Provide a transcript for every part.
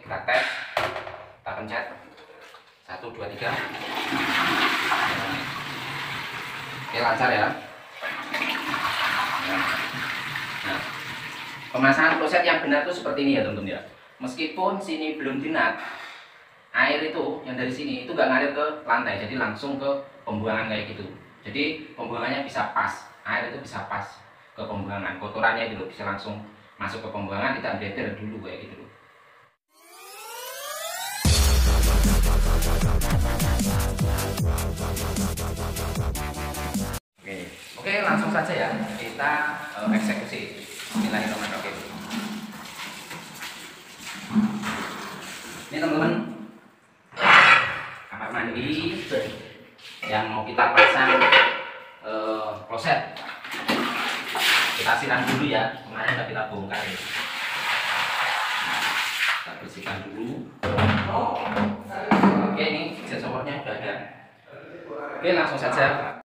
kita tes, kita pencet 1, 2, 3. Oke, lancar ya. Nah, pemasangan kloset yang benar itu seperti ini ya teman-teman ya. Meskipun sini belum dinat, air itu yang dari sini itu nggak ngalir ke lantai, jadi langsung ke pembuangan kayak gitu. Jadi pembuangannya bisa pas, air itu bisa pas ke pembuangan, kotorannya itu bisa langsung masuk ke pembuangan, tidak beredar dulu kayak gitu loh. Oke, langsung saja ya kita eksekusi. Bismillahirrahmanirrahim. Ini teman-teman kamar mandi yang mau kita pasang kloset. Kita siram dulu ya, kemarin sudah kita bongkar ya. Kita bersihkan dulu. Oke, ini jet sopotnya sudah ada. Oke, langsung saja.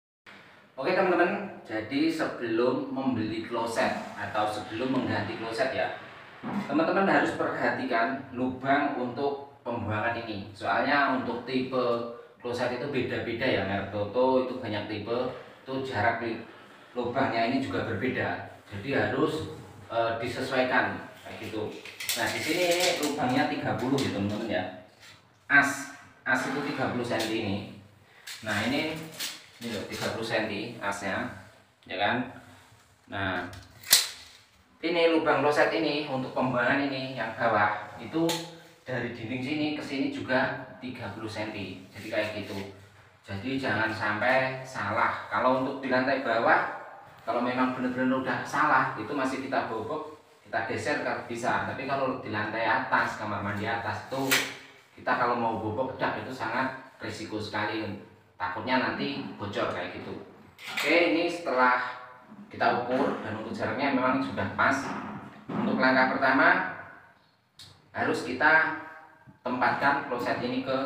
Oke teman-teman, jadi sebelum membeli kloset atau sebelum mengganti kloset ya, teman-teman harus perhatikan lubang untuk pembuangan ini. Soalnya untuk tipe kloset itu beda-beda ya, merek Toto itu banyak tipe, itu jarak di lubangnya ini juga berbeda. Jadi harus disesuaikan kayak gitu. Nah di sini ini lubangnya 30 ya teman-teman ya. As itu 30 cm ini. Nah ini loh 30 cm asnya, ya kan? Nah ini lubang kloset ini untuk pembuangan ini yang bawah itu dari dinding sini ke sini juga 30 cm, jadi kayak gitu. Jadi jangan sampai salah. Kalau untuk di lantai bawah, kalau memang benar-benar udah salah itu masih kita bobok, kita geser kan bisa. Tapi kalau di lantai atas, kamar mandi atas itu kita kalau mau bobok bedak itu sangat risiko sekali, takutnya nanti bocor kayak gitu. Oke, ini setelah kita ukur dan untuk jaraknya memang sudah pas. Untuk langkah pertama harus kita tempatkan kloset ini ke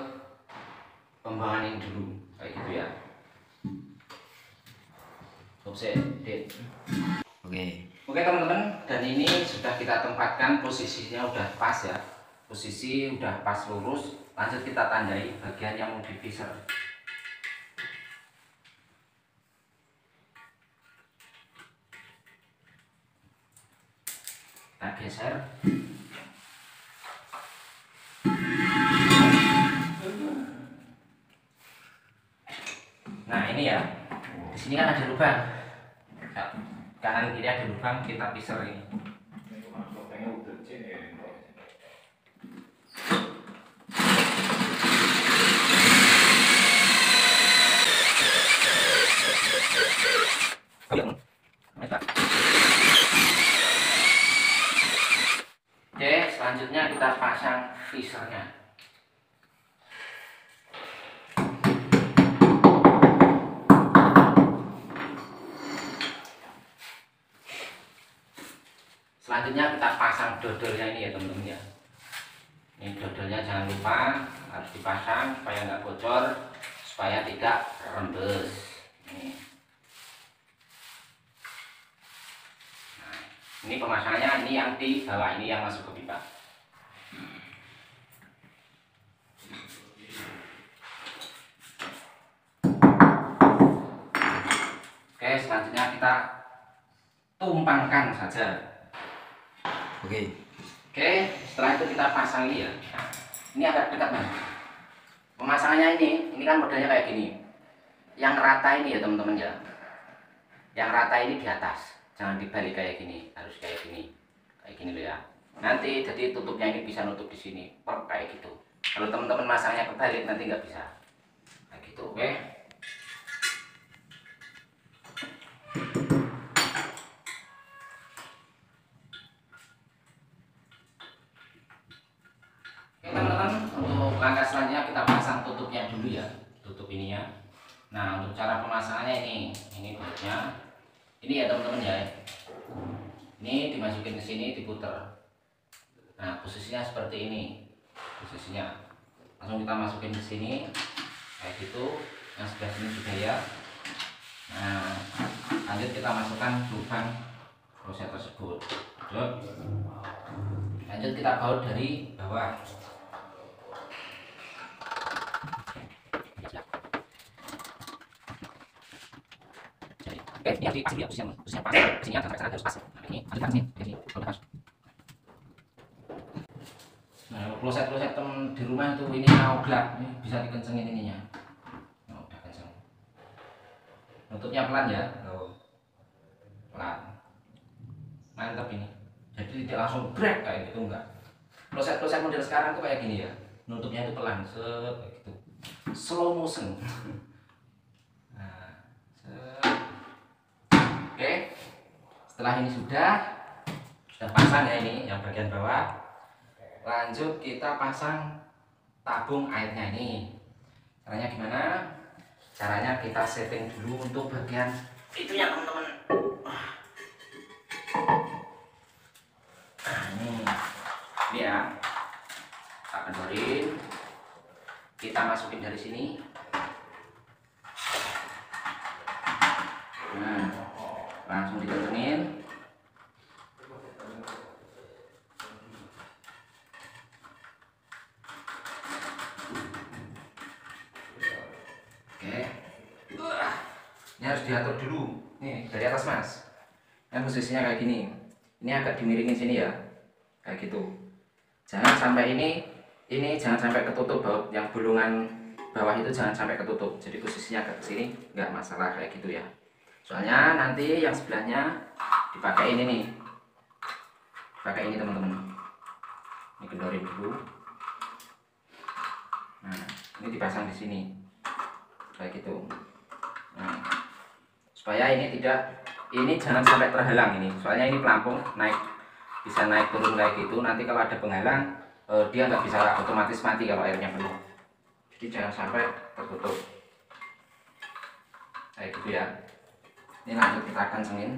pembuangan ini dulu kayak gitu ya. Oke teman-teman, dan ini sudah kita tempatkan, posisinya udah pas ya, posisi udah pas lurus. Lanjut kita tandai bagian yang mau dipisah. Kita geser. Nah ini ya, di sini kan ada lubang, kanan kiri ada lubang, kita pisah ini. Oke, selanjutnya kita pasang freezernya. Selanjutnya kita pasang dodolnya ini ya teman-teman ya. Ini dodolnya jangan lupa harus dipasang supaya nggak bocor, supaya tidak rembes. Ini pemasangannya, ini yang di bawah, ini yang masuk ke pipa. Oke, selanjutnya kita tumpangkan saja. Oke, setelah itu kita pasang ini ya. Ini agak dekat mas. Pemasangannya ini kan modelnya kayak gini. Yang rata ini ya teman-teman ya. Yang rata ini di atas. Jangan dibalik kayak gini, harus kayak gini loh ya. Nanti jadi tutupnya ini bisa nutup di sini, kayak gitu. Kalau teman-teman masangnya kebalik nanti nggak bisa, kayak gitu. Oke. Oke teman-teman, untuk langkah selanjutnya kita pasang tutupnya dulu ya, tutup ininya. Nah untuk cara pemasangannya ini tutupnya. Ini ya teman-teman ya, ini dimasukin ke sini, diputer. Nah posisinya seperti ini, posisinya langsung kita masukin ke sini kayak gitu. Yang sebelah sini juga ya. Nah lanjut kita masukkan lubang kloset tersebut. Kita Lanjut kita baut dari bawah. Oke, ini harus di posisinya pas. Posisinya jangan sampai sana, harus pas. Nah, ini harus di sini, kalau pas. Nah, kloset-kloset di rumah tuh ini mau gelap, ini bisa dikencengin ininya. Nah, udah kenceng. Nutupnya pelan ya, pelan. Mantap ini. Jadi tidak langsung brek kayak gitu, enggak. Kloset-kloset model sekarang tuh kayak gini ya. Nutupnya itu pelan, set kayak gitu. Slow motion. Nah, set. Oke. Setelah ini sudah pasang ya ini yang bagian bawah. Lanjut kita pasang tabung airnya ini. Caranya gimana? Caranya kita setting dulu untuk bagian itu ya teman-teman. Nah, ini ya. Kita kendorin. Kita masukin dari sini. Nah, langsung dikencengin. Ini harus diatur dulu nih dari atas mas, yang posisinya kayak gini, ini agak dimiringin sini ya, kayak gitu. Jangan sampai ini jangan sampai ketutup baut yang bolongan bawah itu, jangan sampai ketutup. Jadi posisinya ke sini nggak masalah kayak gitu ya. Soalnya nanti yang sebelahnya dipakai ini nih, pakai ini teman-teman. Ini kendorin dulu. Nah, ini dipasang di sini kayak gitu. Nah, supaya ini jangan sampai terhalang ini, soalnya ini pelampung bisa naik turun kayak gitu. Nanti kalau ada penghalang dia nggak bisa otomatis mati kalau airnya penuh. Jadi jangan sampai tertutup kayak gitu ya. Ini lanjut kita kencengin,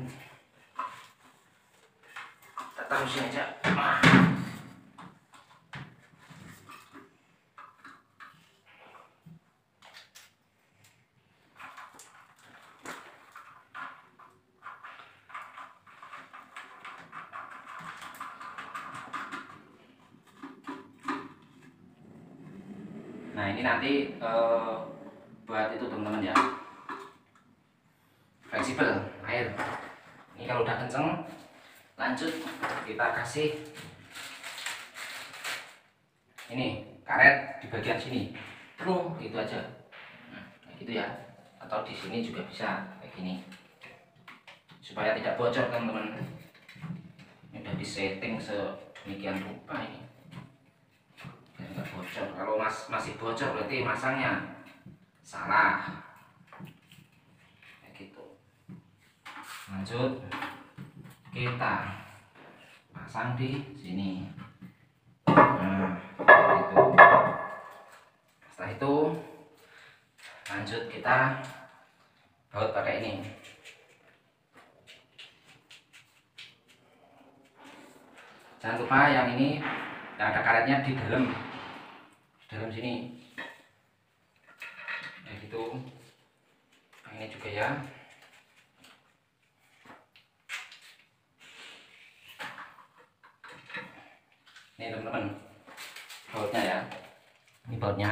kita terusin aja. Nah, ini nanti buat itu teman-teman ya, fleksibel air. Ini kalau udah kenceng, lanjut kita kasih ini karet di bagian sini, terus gitu aja. Nah, kayak gitu ya, atau di sini juga bisa kayak gini, supaya tidak bocor teman-teman. Ini udah disetting sedemikian rupa ini, nggak bocor. Kalau masih bocor berarti masangnya salah kayak gitu. Lanjut kita pasang di sini. Nah, gitu. Setelah itu lanjut kita baut pakai ini. Jangan lupa yang ini yang ada karetnya di dalam sini kayak gitu. Yang ini juga ya. Ini teman-teman bautnya ya, ini bautnya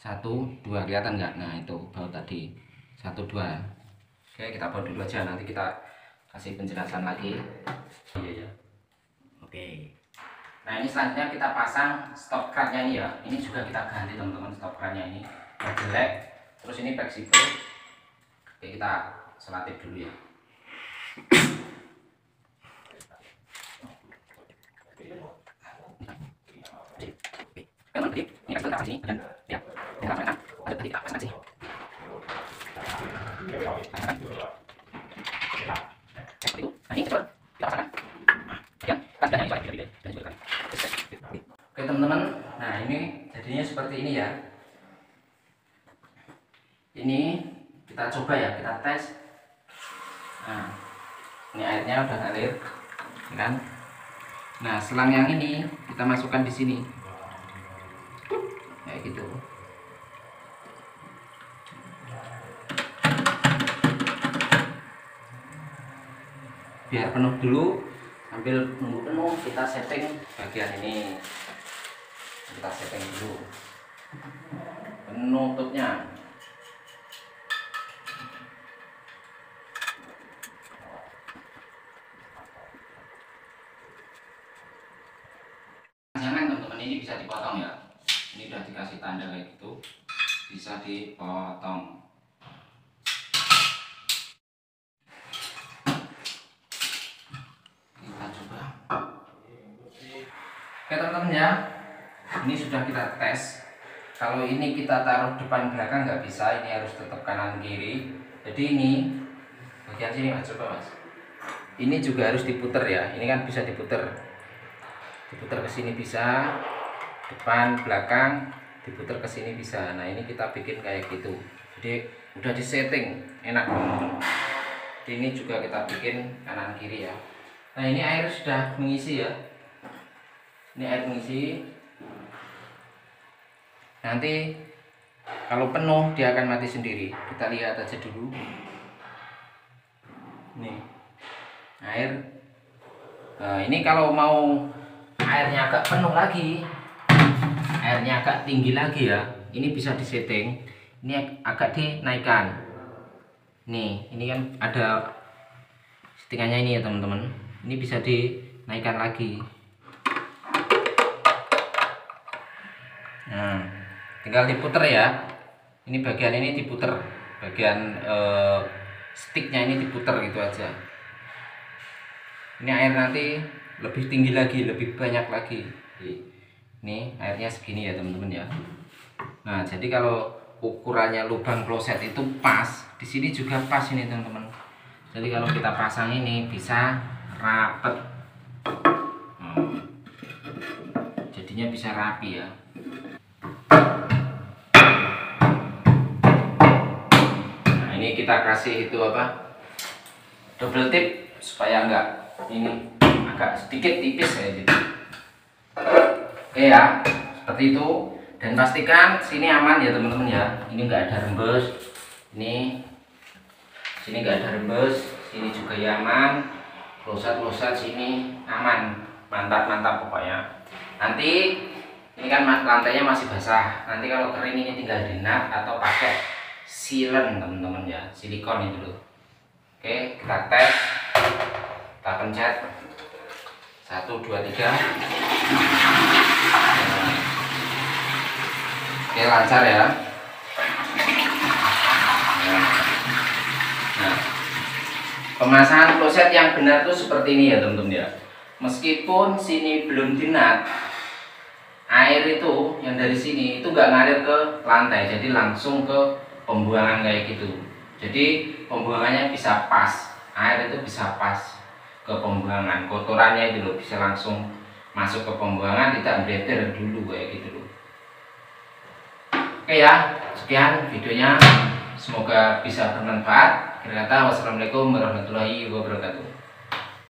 1, 2, kelihatan nggak? Nah itu baut tadi 1, 2. Oke, kita baut dulu aja, nanti kita kasih penjelasan lagi. Iya ya. Oke. Nah ini selanjutnya kita pasang stop crannya ini ya. Ini juga kita ganti teman-teman stop crannya ini, jelek. Terus ini fleksibel. Oke, kita selatip dulu ya. Ini kita pasang sini dan ya, kita pasang ada tadi kita pasang sih. Seperti itu. Nah ini cepat kita pasang. Ya, kan dan ini oke teman-teman, nah ini jadinya seperti ini ya. Ini kita coba ya, kita tes. Nah, ini airnya udah ngalir, kan? Nah, selang yang ini kita masukkan di sini, kayak gitu. Biar penuh dulu, Sambil nunggu penuh kita setting bagian ini, kita setting dulu penutupnya. Jangan teman-teman, ini bisa dipotong ya, ini udah dikasih tanda kayak gitu, bisa dipotong. Kita coba. Oke teman-teman ya, ini sudah kita tes. Kalau ini kita taruh depan belakang nggak bisa, ini harus tetap kanan kiri. Jadi ini bagian sini mas, coba mas. Ini juga harus diputer ya, ini kan bisa diputer ke sini bisa, depan belakang diputer ke sini bisa. Nah ini kita bikin kayak gitu, jadi udah disetting enak teman-teman. Ini juga kita bikin kanan kiri ya. Nah ini air sudah mengisi ya, ini air mengisi. Nanti kalau penuh dia akan mati sendiri, kita lihat aja dulu. Nih air. Nah ini kalau mau airnya agak penuh lagi, airnya agak tinggi lagi ya, ini bisa disetting, ini agak dinaikkan. Nih ini kan ada settingannya ini ya teman-teman, ini bisa dinaikkan lagi. Nah tinggal diputer ya, ini bagian ini diputer, bagian sticknya ini diputer gitu aja. Ini air nanti lebih tinggi lagi, lebih banyak lagi. Ini airnya segini ya teman-teman ya. Nah jadi kalau ukurannya lubang kloset itu pas, di sini juga pas ini teman-teman. Jadi kalau kita pasang ini bisa rapet, jadinya bisa rapi ya. Nah ini kita kasih itu apa, double tip supaya enggak ini agak sedikit tipis kayak gitu. Oke ya, seperti itu. Dan pastikan sini aman ya teman-teman ya. Ini enggak ada rembes. Ini sini enggak ada rembes, sini juga ya aman. Kloset sini aman. Mantap pokoknya. Nanti ini kan lantainya masih basah. Nanti kalau kering ini tinggal dinat atau pakai sealant teman-teman ya, silikon itu loh. Oke, kita tes. Kita pencet 1, 2, 3. Oke lancar ya. Nah pemasangan kloset yang benar tuh seperti ini ya teman-teman ya. Meskipun sini belum dinat, air itu yang dari sini itu nggak ngalir ke lantai, jadi langsung ke pembuangan kayak gitu. Jadi pembuangannya bisa pas, air itu bisa pas ke pembuangan, kotorannya itu loh bisa langsung masuk ke pembuangan, tidak bleeder dulu kayak gitu loh. Oke ya, sekian videonya, semoga bisa bermanfaat. Akhir kata, wassalamualaikum warahmatullahi wabarakatuh.